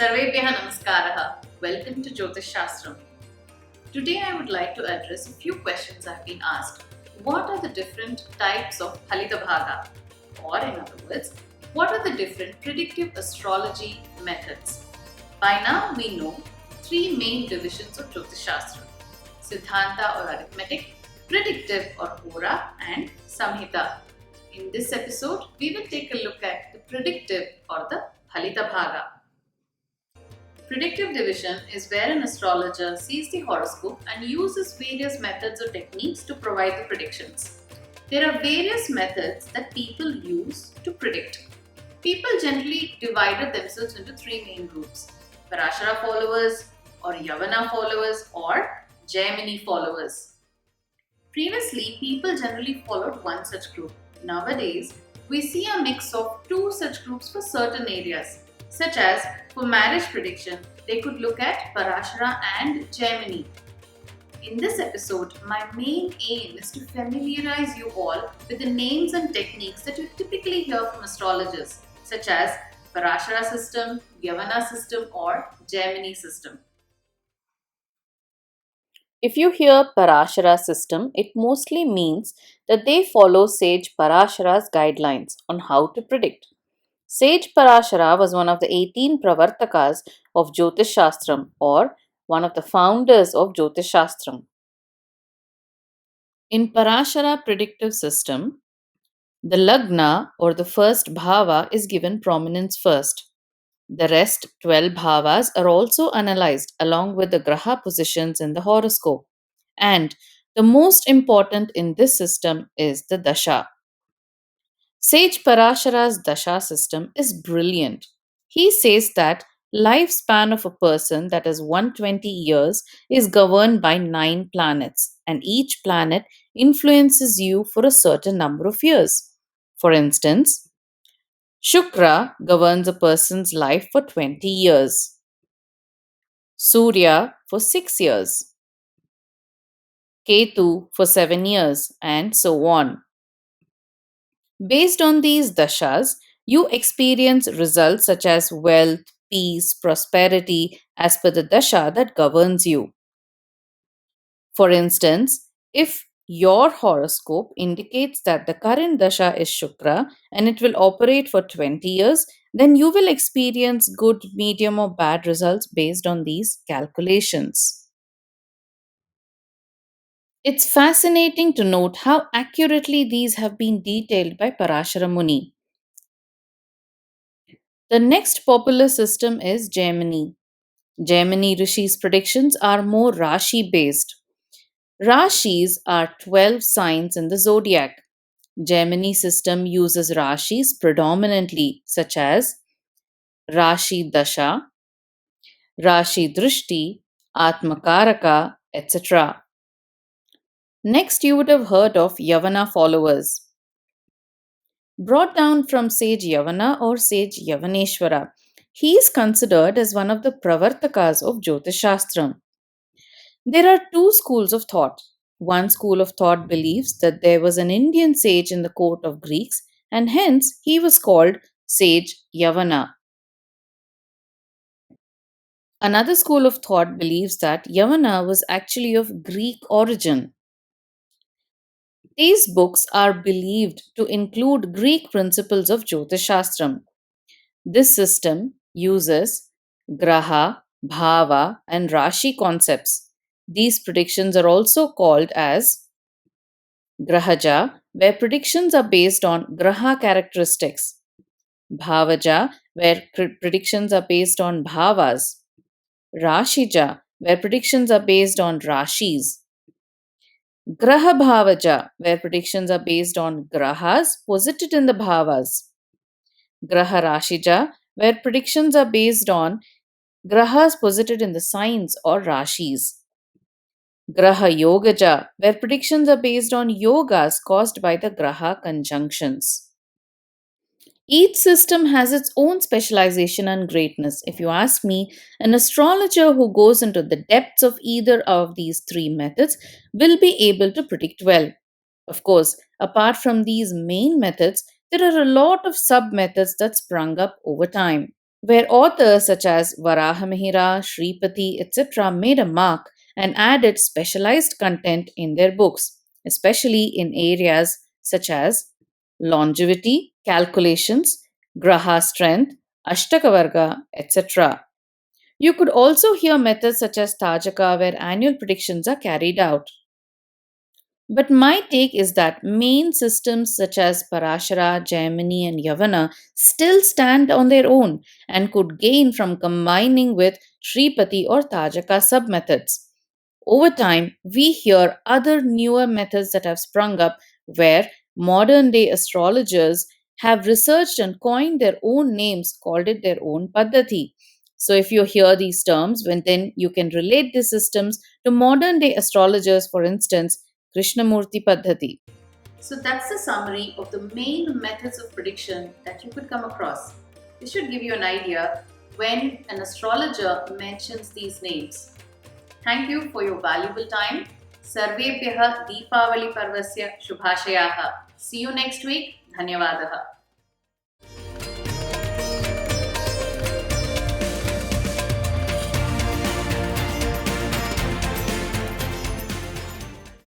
Sarvebhyaha Namaskaraha. Welcome to Jyotish Shastram. Today I would like to address a few questions I've been asked. What are the different types of Phalita Bhaga? Or in other words, what are the different predictive astrology methods? By now we know three main divisions of Jyotish Shastra: Siddhanta or arithmetic, predictive or hora, and Samhita. In this episode, we will take a look at the predictive or the Phalita Bhaga. Predictive division is where an astrologer sees the horoscope and uses various methods or techniques to provide the predictions. There are various methods that people use to predict. People generally divided themselves into three main groups: Parasara followers, or Yavana followers, or Jaimini followers. Previously, people generally followed one such group. Nowadays, we see a mix of two such groups for certain areas, such as for marriage prediction, they could look at Parasara and Jaimini. In this episode, my main aim is to familiarize you all with the names and techniques that you typically hear from astrologers, such as Parasara system, Yavana system, or Jaimini system. If you hear Parasara system, it mostly means that they follow sage Parasara's guidelines on how to predict. Sage Parasara was one of the 18 Pravartakas of Jyotish Shastram, or one of the founders of Jyotish Shastram. In Parasara predictive system, the Lagna or the first Bhava is given prominence first. The rest 12 Bhavas are also analyzed along with the Graha positions in the horoscope. And the most important in this system is the Dasha. Sage Parashara's Dasha system is brilliant. He says that lifespan of a person, that is 120 years, is governed by 9 planets, and each planet influences you for a certain number of years. For instance, Shukra governs a person's life for 20 years, Surya for 6 years, Ketu for 7 years, and so on. Based on these dashas, you experience results such as wealth, peace, prosperity as per the dasha that governs you. For instance, if your horoscope indicates that the current dasha is Shukra and it will operate for 20 years, then you will experience good, medium, or bad results based on these calculations. It's fascinating to note how accurately these have been detailed by Parashara Muni. The next popular system is Jaimini. Jaimini Rishi's predictions are more Rashi based. Rashis are 12 signs in the zodiac. Jaimini system uses Rashis predominantly, such as Rashi Dasha, Rashi Drishti, Atmakaraka, etc. Next, you would have heard of Yavana followers. Brought down from sage Yavana or sage Yavaneshwara, he is considered as one of the Pravartakas of Jyotish Shastram. There are two schools of thought. One school of thought believes that there was an Indian sage in the court of Greeks and hence he was called sage Yavana. Another school of thought believes that Yavana was actually of Greek origin. These books are believed to include Greek principles of Jyotish Shastram. This system uses Graha, Bhava, and Rashi concepts. These predictions are also called as Grahaja, where predictions are based on Graha characteristics, Bhavaja, where predictions are based on Bhavas, Rashija, where predictions are based on Rashis, Graha Bhavaja, where predictions are based on Grahas posited in the Bhavas, Graha Rashija, where predictions are based on Grahas posited in the signs or Rashis, Graha Yogaja, where predictions are based on yogas caused by the Graha conjunctions. Each system has its own specialization and greatness. If you ask me, an astrologer who goes into the depths of either of these three methods will be able to predict well. Of course, apart from these main methods, there are a lot of sub methods that sprung up over time. where authors such as Varahamihira, Shripati, etc. made a mark and added specialized content in their books, especially in areas such as longevity, calculations, graha strength, ashtakavarga, etc. You could also hear methods such as Tajaka, where annual predictions are carried out. But my take is that main systems such as Parasara, Jaimini, and Yavana still stand on their own and could gain from combining with Shripati or Tajaka submethods. Over time, we hear other newer methods that have sprung up where modern day astrologers have researched and coined their own names, called it their own Paddhati. So, if you hear these terms, then you can relate these systems to modern day astrologers, for instance, Krishnamurti Paddhati. So that's the summary of the main methods of prediction that you could come across. This should give you an idea when an astrologer mentions these names. Thank you for your valuable time. Sarvebhyah Deepavali Parvasya Shubhashayaha. See you next week. Dhanyavadaha.